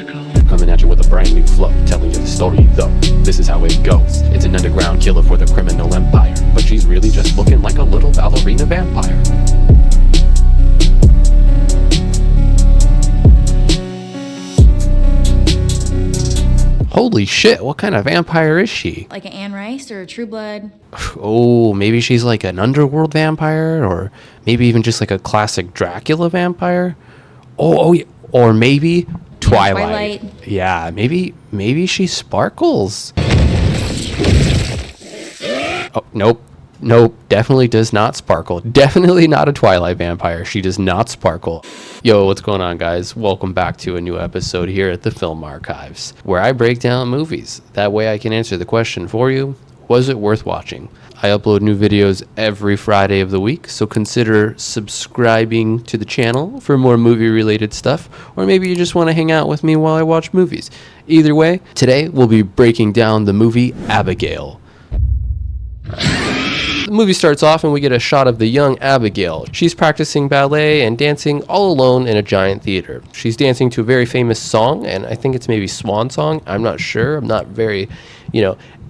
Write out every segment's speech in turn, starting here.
Coming at you with a brand new flow, telling you the story though. This is how it goes. It's an underground killer for the criminal empire, but she's really just looking like a little ballerina vampire. Holy shit, what kind of vampire is she? Like an Anne Rice or a True Blood? Oh, maybe she's like an underworld vampire, or maybe even just like a classic Dracula vampire. Oh yeah. Or maybe Twilight. Yeah, maybe she sparkles. Oh, nope, definitely does not sparkle. Definitely not a Twilight vampire. She does not sparkle. Yo, what's going on, guys? Welcome back to a new episode here at the Film Archives, where I break down movies. That way I can answer the question for you, was it worth watching? I upload new videos every Friday of the week, so consider subscribing to the channel for more movie-related stuff, or maybe you just want to hang out with me while I watch movies. Either way, today we'll be breaking down the movie Abigail. The movie starts off and we get a shot of the young Abigail. She's practicing ballet and dancing all alone in a giant theater. She's dancing to a very famous song, and I think it's maybe Swan Song. I'm not sure. I'm not very,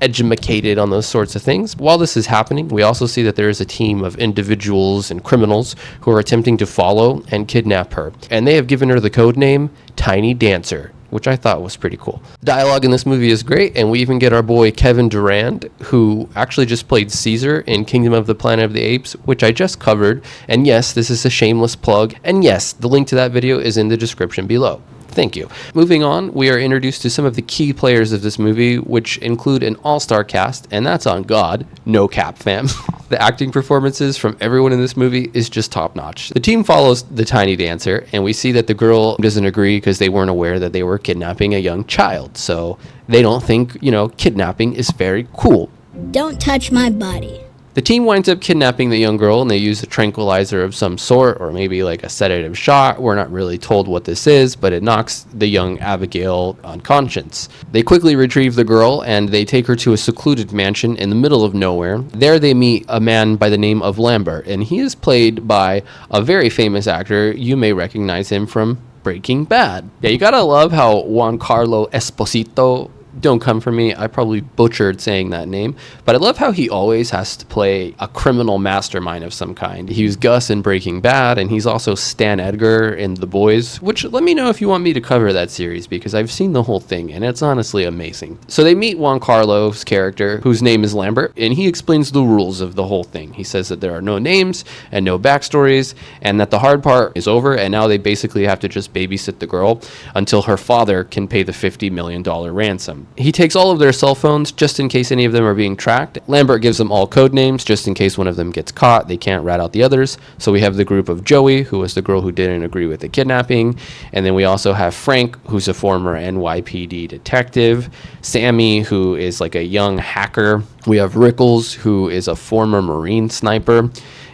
educated on those sorts of things. While this is happening, we also see that there is a team of individuals and criminals who are attempting to follow and kidnap her. And they have given her the code name Tiny Dancer, which I thought was pretty cool. Dialogue in this movie is great, and we even get our boy Kevin Durand, who actually just played Caesar in Kingdom of the Planet of the Apes, which I just covered. And yes, this is a shameless plug. And yes, the link to that video is in the description below. Thank you. Moving on, we are introduced to some of the key players of this movie, which include an all-star cast, and that's on God. No cap, fam. The acting performances from everyone in this movie is just top-notch. The team follows the Tiny Dancer, and we see that the girl doesn't agree because they weren't aware that they were kidnapping a young child. So they don't think, kidnapping is very cool. Don't touch my body. The team winds up kidnapping the young girl, and they use a tranquilizer of some sort, or maybe like a sedative shot. We're not really told what this is, but it knocks the young Abigail unconscious. They quickly retrieve the girl, and they take her to a secluded mansion in the middle of nowhere. There they meet a man by the name of Lambert, and he is played by a very famous actor. You may recognize him from Breaking Bad. Yeah, you gotta love how Giancarlo Esposito, don't come for me, I probably butchered saying that name, but I love how he always has to play a criminal mastermind of some kind. He was Gus in Breaking Bad, and he's also Stan Edgar in The Boys, which let me know if you want me to cover that series, because I've seen the whole thing, and it's honestly amazing. So they meet Giancarlo's character, whose name is Lambert, and he explains the rules of the whole thing. He says that there are no names and no backstories, and that the hard part is over, and now they basically have to just babysit the girl until her father can pay the $50 million ransom. He takes all of their cell phones just in case any of them are being tracked. Lambert gives them all code names just in case one of them gets caught. They can't rat out the others. So we have the group of Joey, who was the girl who didn't agree with the kidnapping. And then we also have Frank, who's a former NYPD detective. Sammy, who is like a young hacker. We have Rickles, who is a former Marine sniper.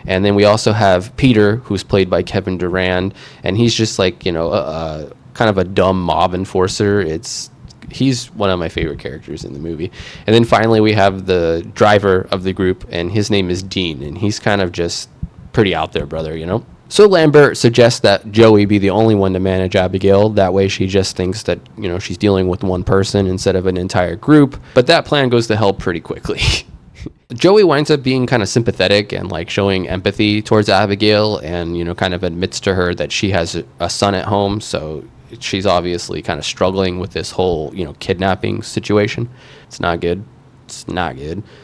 And then we also have Peter, who's played by Kevin Durand. And he's just like, kind of a dumb mob enforcer. He's one of my favorite characters in the movie. And then finally we have the driver of the group, and his name is Dean, and he's kind of just pretty out there, brother, So Lambert suggests that Joey be the only one to manage Abigail. That way she just thinks that, she's dealing with one person instead of an entire group. But that plan goes to hell pretty quickly. Joey winds up being kind of sympathetic and like showing empathy towards Abigail, and, kind of admits to her that she has a son at home, so she's obviously kind of struggling with this whole, kidnapping situation. It's not good.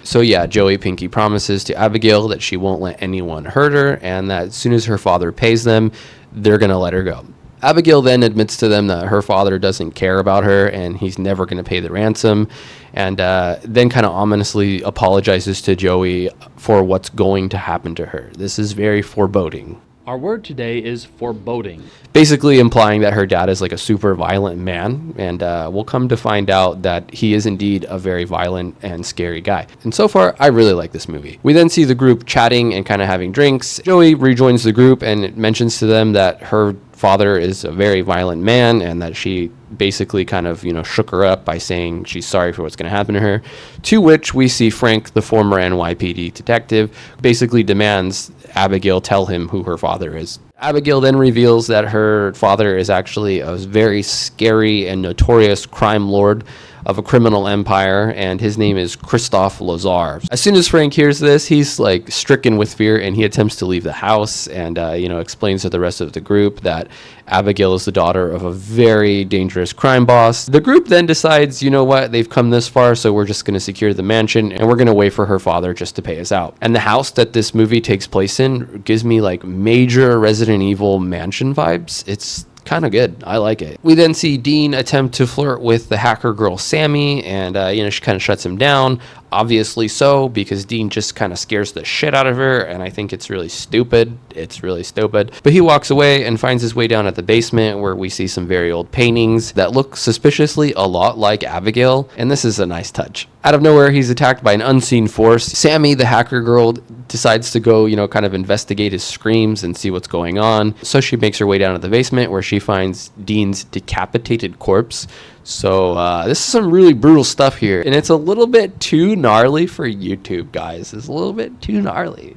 So yeah, Joey Pinky promises to Abigail that she won't let anyone hurt her, and that as soon as her father pays them, they're going to let her go. Abigail then admits to them that her father doesn't care about her, and he's never going to pay the ransom, and then kind of ominously apologizes to Joey for what's going to happen to her. This is very foreboding. Our word today is foreboding. Basically implying that her dad is like a super violent man, and we'll come to find out that he is indeed a very violent and scary guy. And so far, I really like this movie. We then see the group chatting and kind of having drinks. Joey rejoins the group and mentions to them that her father is a very violent man and that she basically kind of, shook her up by saying she's sorry for what's going to happen to her. To which we see Frank, the former NYPD detective, basically demands Abigail tell him who her father is. Abigail then reveals that her father is actually a very scary and notorious crime lord of a criminal empire, and his name is Christophe Lazar. As soon as Frank hears this, he's like stricken with fear, and he attempts to leave the house and, explains to the rest of the group that Abigail is the daughter of a very dangerous crime boss. The group then decides, you know what, they've come this far, so we're just going to secure the mansion, and we're going to wait for her father just to pay us out. And the house that this movie takes place in gives me like major Resident Evil mansion vibes. It's kind of good. I like it. We then see Dean attempt to flirt with the hacker girl Sammy, and she kind of shuts him down. Obviously so, because Dean just kind of scares the shit out of her, and I think it's really stupid. It's really stupid. But he walks away and finds his way down at the basement, where we see some very old paintings that look suspiciously a lot like Abigail, and this is a nice touch. Out of nowhere, he's attacked by an unseen force. Sammy, the hacker girl, decides to go, kind of investigate his screams and see what's going on. So she makes her way down to the basement, where she finds Dean's decapitated corpse. So this is some really brutal stuff here, and it's a little bit too gnarly for YouTube, guys. It's a little bit too gnarly.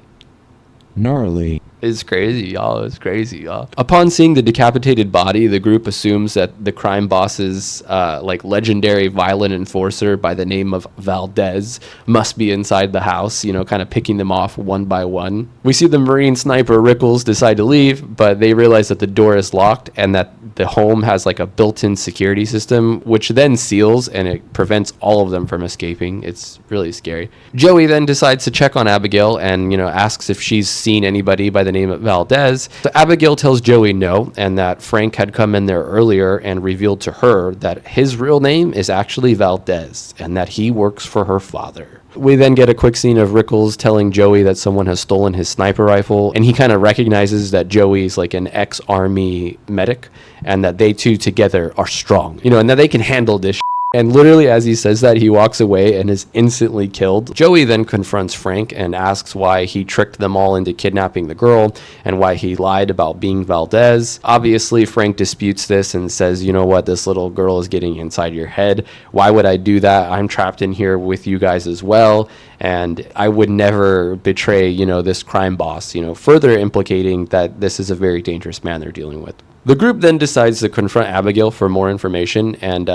It's crazy, y'all. It's crazy, y'all. Upon seeing the decapitated body, the group assumes that the crime boss's legendary violent enforcer by the name of Valdez must be inside the house, kind of picking them off one by one. We see the Marine sniper Rickles decide to leave, but they realize that the door is locked and that the home has like a built-in security system, which then seals and it prevents all of them from escaping. It's really scary. Joey then decides to check on Abigail and, asks if she's seen anybody by the name of Valdez. So Abigail tells Joey no, and that Frank had come in there earlier and revealed to her that his real name is actually Valdez and that he works for her father. We then get a quick scene of Rickles telling Joey that someone has stolen his sniper rifle, and he kind of recognizes that Joey's like an ex-army medic and that they two together are strong, and that they can handle this. And literally as he says that, he walks away and is instantly killed. Joey then confronts Frank and asks why he tricked them all into kidnapping the girl and why he lied about being Valdez. Obviously, Frank disputes this and says, you know what, this little girl is getting inside your head. Why would I do that? I'm trapped in here with you guys as well. And I would never betray, this crime boss, further implicating that this is a very dangerous man they're dealing with. The group then decides to confront Abigail for more information, and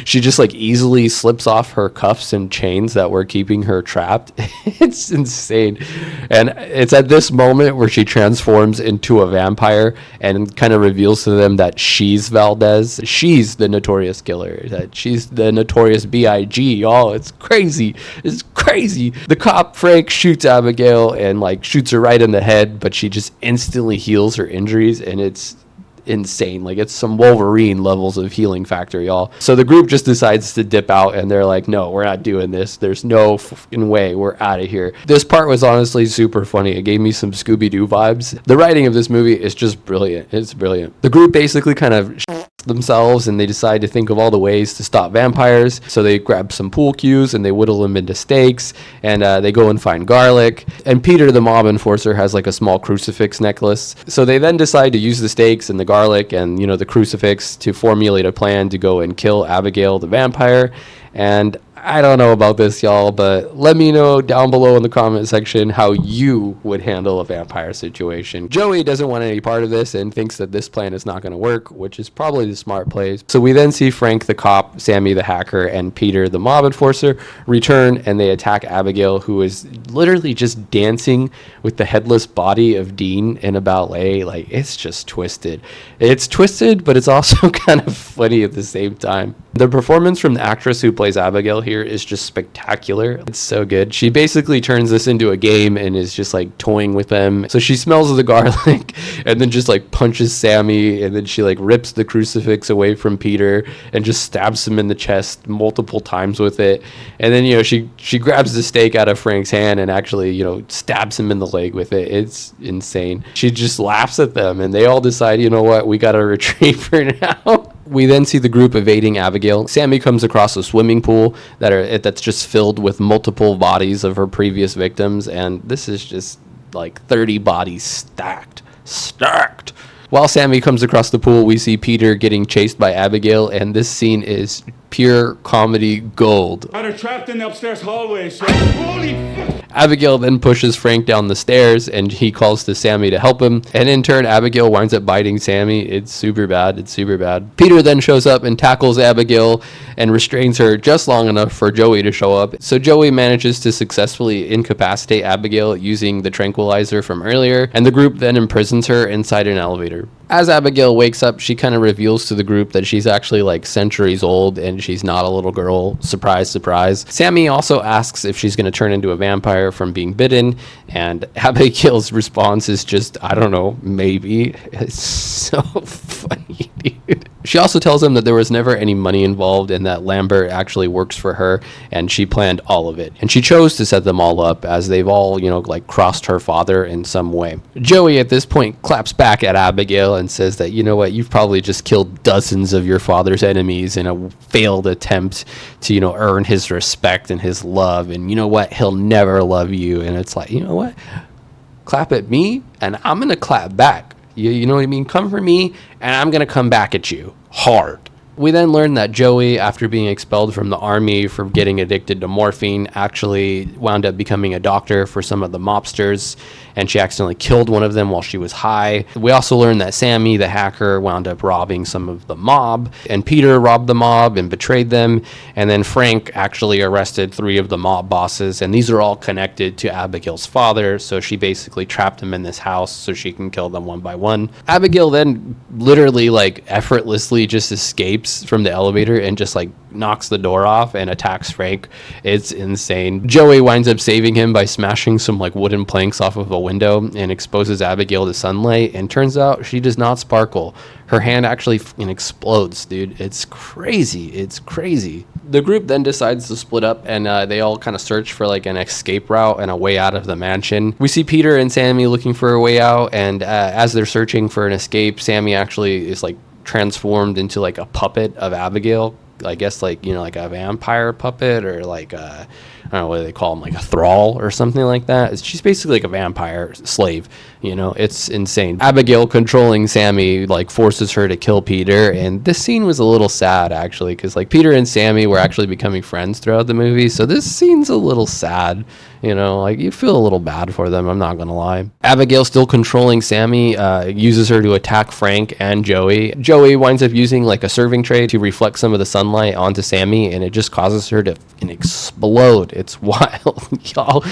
she just easily slips off her cuffs and chains that were keeping her trapped. It's insane. And it's at this moment where she transforms into a vampire and kind of reveals to them that she's Valdez. She's the notorious killer, that she's the notorious B.I.G. Y'all, it's crazy. It's crazy. The cop, Frank, shoots Abigail and shoots her right in the head, but she just instantly heals her injuries, and it's insane. It's some Wolverine levels of healing factor, y'all. So the group just decides to dip out, and they're like, no, we're not doing this. There's no fucking way. We're out of here. This part was honestly super funny. It gave me some Scooby-Doo vibes. The writing of this movie is just brilliant. It's brilliant. The group basically kind of themselves, and they decide to think of all the ways to stop vampires. So they grab some pool cues and they whittle them into stakes, and they go and find garlic. And Peter, the mob enforcer, has a small crucifix necklace. So they then decide to use the stakes and the garlic and the crucifix to formulate a plan to go and kill Abigail the vampire. And I don't know about this, y'all, but let me know down below in the comment section how you would handle a vampire situation. Joey doesn't want any part of this and thinks that this plan is not going to work, which is probably the smart play. So we then see Frank the cop, Sammy the hacker, and Peter the mob enforcer return, and they attack Abigail, who is literally just dancing with the headless body of Dean in a ballet. It's just twisted. It's twisted, but it's also kind of funny at the same time. The performance from the actress who plays Abigail here is just spectacular. It's so good. She basically turns this into a game and is just toying with them. So she smells the garlic and then just punches Sammy, and then she rips the crucifix away from Peter and just stabs him in the chest multiple times with it. And then, she grabs the stake out of Frank's hand and actually, stabs him in the leg with it. It's insane. She just laughs at them, and they all decide, you know what, we gotta retreat for now. We then see the group evading Abigail. Sammy comes across a swimming pool that's just filled with multiple bodies of her previous victims, and this is just 30 bodies stacked. While Sammy comes across the pool, we see Peter getting chased by Abigail, and this scene is pure comedy gold. Got her trapped in the upstairs hallway, so holy fuck. Abigail then pushes Frank down the stairs, and he calls to Sammy to help him. And in turn, Abigail winds up biting Sammy. It's super bad. It's super bad. Peter then shows up and tackles Abigail and restrains her just long enough for Joey to show up. So Joey manages to successfully incapacitate Abigail using the tranquilizer from earlier, and the group then imprisons her inside an elevator. As Abigail wakes up, she kind of reveals to the group that she's actually like centuries old and she's not a little girl. Surprise, surprise. Sammy also asks if she's going to turn into a vampire from being bitten, and Abigail's response is just, I don't know, maybe. It's so funny, dude. She also tells him that there was never any money involved and that Lambert actually works for her and she planned all of it. And she chose to set them all up as they've all, like crossed her father in some way. Joey at this point claps back at Abigail and says that, you know what, you've probably just killed dozens of your father's enemies in a failed attempt to, earn his respect and his love. And you know what, he'll never love you. And it's like, you know what, clap at me and I'm going to clap back. You know what I mean? Come for me, and I'm going to come back at you hard. We then learn that Joey, after being expelled from the army for getting addicted to morphine, actually wound up becoming a doctor for some of the mobsters, and she accidentally killed one of them while she was high. We also learn that Sammy, the hacker, wound up robbing some of the mob, and Peter robbed the mob and betrayed them, and then Frank actually arrested 3 of the mob bosses, and these are all connected to Abigail's father, so she basically trapped them in this house so she can kill them one by one. Abigail then literally, effortlessly just escapes from the elevator and just knocks the door off and attacks Frank. It's insane. Joey winds up saving him by smashing some wooden planks off of a window and exposes Abigail to sunlight, and turns out she does not sparkle. Her hand actually explodes, dude. It's crazy. It's crazy. The group then decides to split up, and they all kind of search for an escape route and a way out of the mansion. We see Peter and Sammy looking for a way out, and as they're searching for an escape, Sammy actually is transformed into a puppet of Abigail. I guess a vampire puppet, or I don't know what they call them, a thrall or something like that. She's basically a vampire slave. It's insane. Abigail controlling Sammy forces her to kill Peter, and this scene was a little sad actually, because Peter and Sammy were actually becoming friends throughout the movie, so this scene's a little sad. You feel a little bad for them, I'm not gonna lie. Abigail, still controlling Sammy, uses her to attack Frank and Joey. Joey winds up using a serving tray to reflect some of the sunlight onto Sammy, and it just causes her to explode. It's wild, y'all.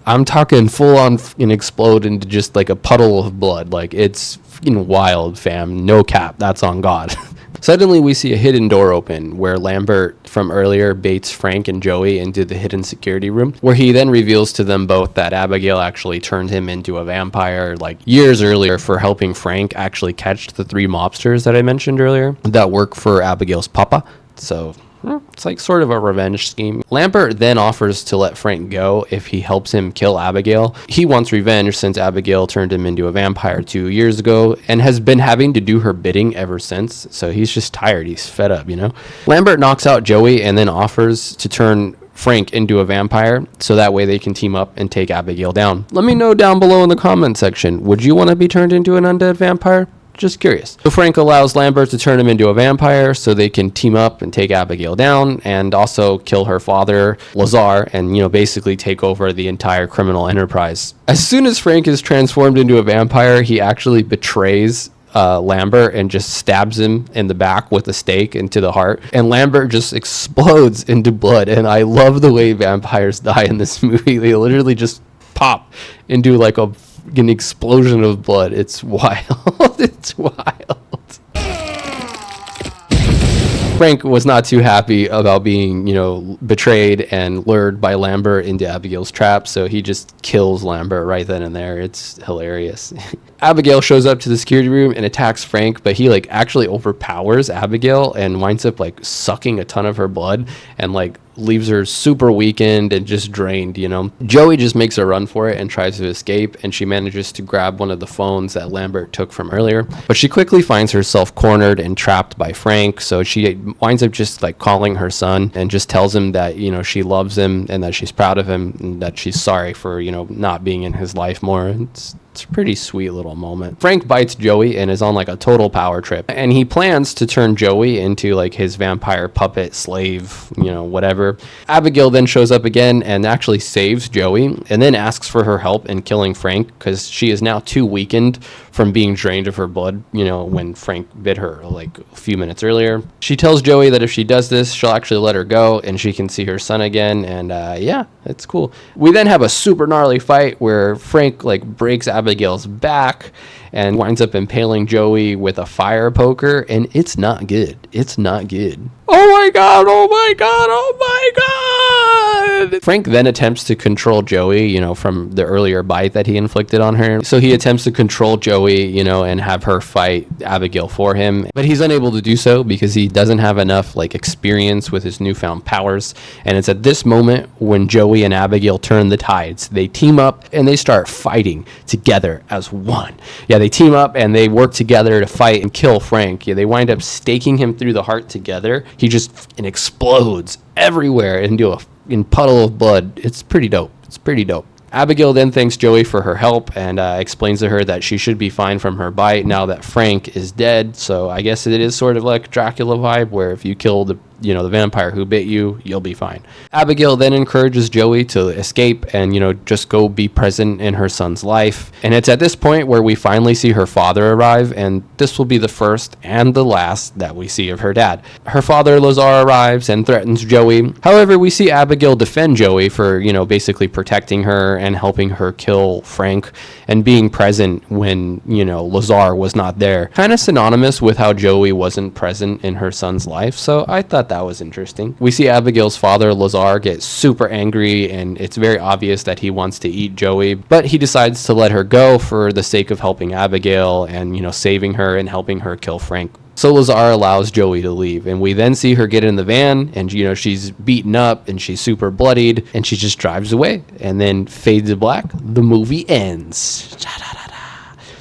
I'm talking full on explode into just a puddle of blood. It's wild, fam. No cap, that's on God. Suddenly, we see a hidden door open where Lambert from earlier baits Frank and Joey into the hidden security room, where he then reveals to them both that Abigail actually turned him into a vampire years earlier for helping Frank actually catch the 3 mobsters that I mentioned earlier that work for Abigail's papa. So it's sort of a revenge scheme. Lambert then offers to let Frank go if he helps him kill Abigail. He wants revenge since Abigail turned him into a vampire 2 years ago and has been having to do her bidding ever since. So he's just tired. He's fed up, Lambert knocks out Joey and then offers to turn Frank into a vampire so that way they can team up and take Abigail down. Let me know down below in the comment section. Would you want to be turned into an undead vampire? Just curious. So Frank allows Lambert to turn him into a vampire so they can team up and take Abigail down, and also kill her father, Lazar, and basically take over the entire criminal enterprise. As soon as Frank is transformed into a vampire, he actually betrays Lambert and just stabs him in the back with a stake into the heart, and Lambert just explodes into blood. And I love the way vampires die in this movie. They literally just pop into an explosion of blood. It's wild. It's wild. Frank was not too happy about being, betrayed and lured by Lambert into Abigail's trap, so he just kills Lambert right then and there. It's hilarious. Abigail shows up to the security room and attacks Frank, but he actually overpowers Abigail and winds up sucking a ton of her blood and leaves her super weakened and just drained, Joey just makes a run for it and tries to escape, and she manages to grab one of the phones that Lambert took from earlier, but she quickly finds herself cornered and trapped by Frank, so she winds up just calling her son and just tells him that, she loves him and that she's proud of him and that she's sorry for, not being in his life more. It's It's a pretty sweet little moment. Frank bites Joey and is on like a total power trip. And he plans to turn Joey into like his vampire puppet slave, whatever. Abigail then shows up again and actually saves Joey and then asks for her help in killing Frank because she is now too weakened from being drained of her blood, when Frank bit her like a few minutes earlier. She tells Joey that if she does this, she'll actually let her go and she can see her son again. And yeah, it's cool. We then have a super gnarly fight where Frank like breaks Abigail's back and winds up impaling Joey with a fire poker, and it's not good. It's not good. Oh my god, oh my god, oh my god! Frank then attempts to control Joey, from the earlier bite that he inflicted on her. So he attempts to control Joey, and have her fight Abigail for him. But he's unable to do so because he doesn't have enough like experience with his newfound powers. And it's at this moment when Joey and Abigail turn the tides. They team up and they start fighting together as one. Yeah, they team up and they work together to fight and kill Frank. Yeah, they wind up staking him through the heart together. He just explodes everywhere into a puddle of blood. It's pretty dope. It's pretty dope. Abigail then thanks Joey for her help and explains to her that she should be fine from her bite now that Frank is dead. So I guess it is sort of like Dracula vibe where if you kill the vampire who bit you, you'll be fine. Abigail then encourages Joey to escape and, just go be present in her son's life. And it's at this point where we finally see her father arrive, and this will be the first and the last that we see of her dad. Her father, Lazar, arrives and threatens Joey. However, we see Abigail defend Joey for, basically protecting her and helping her kill Frank and being present when, Lazar was not there. Kind of synonymous with how Joey wasn't present in her son's life. So I thought that was interesting. We see Abigail's father, Lazar, get super angry, and it's very obvious that he wants to eat Joey, but he decides to let her go for the sake of helping Abigail and, saving her and helping her kill Frank. So Lazar allows Joey to leave, and we then see her get in the van, and, she's beaten up, and she's super bloodied, and she just drives away, and then fades to black. The movie ends.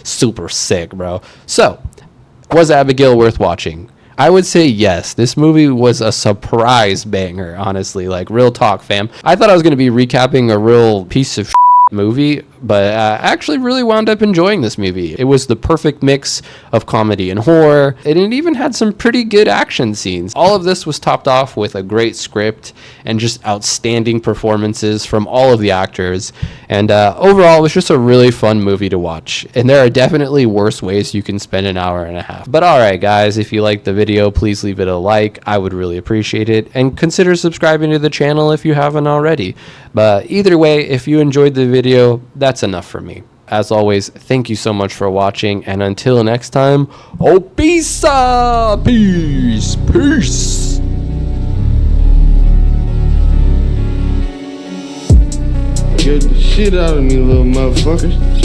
Super sick, bro. So, was Abigail worth watching? I would say yes. This movie was a surprise banger, honestly. Like, real talk, fam. I thought I was going to be recapping a real piece of movie, but I actually really wound up enjoying this movie. It was the perfect mix of comedy and horror, and it even had some pretty good action scenes. All of this was topped off with a great script and just outstanding performances from all of the actors, and overall it was just a really fun movie to watch. And there are definitely worse ways you can spend an hour and a half. But alright guys, if you liked the video, please leave it a like. I would really appreciate it, and consider subscribing to the channel if you haven't already. But either way, if you enjoyed the video, that's enough for me. As always, thank you so much for watching, and until next time, peace! Peace! Get the shit out of me, little motherfuckers.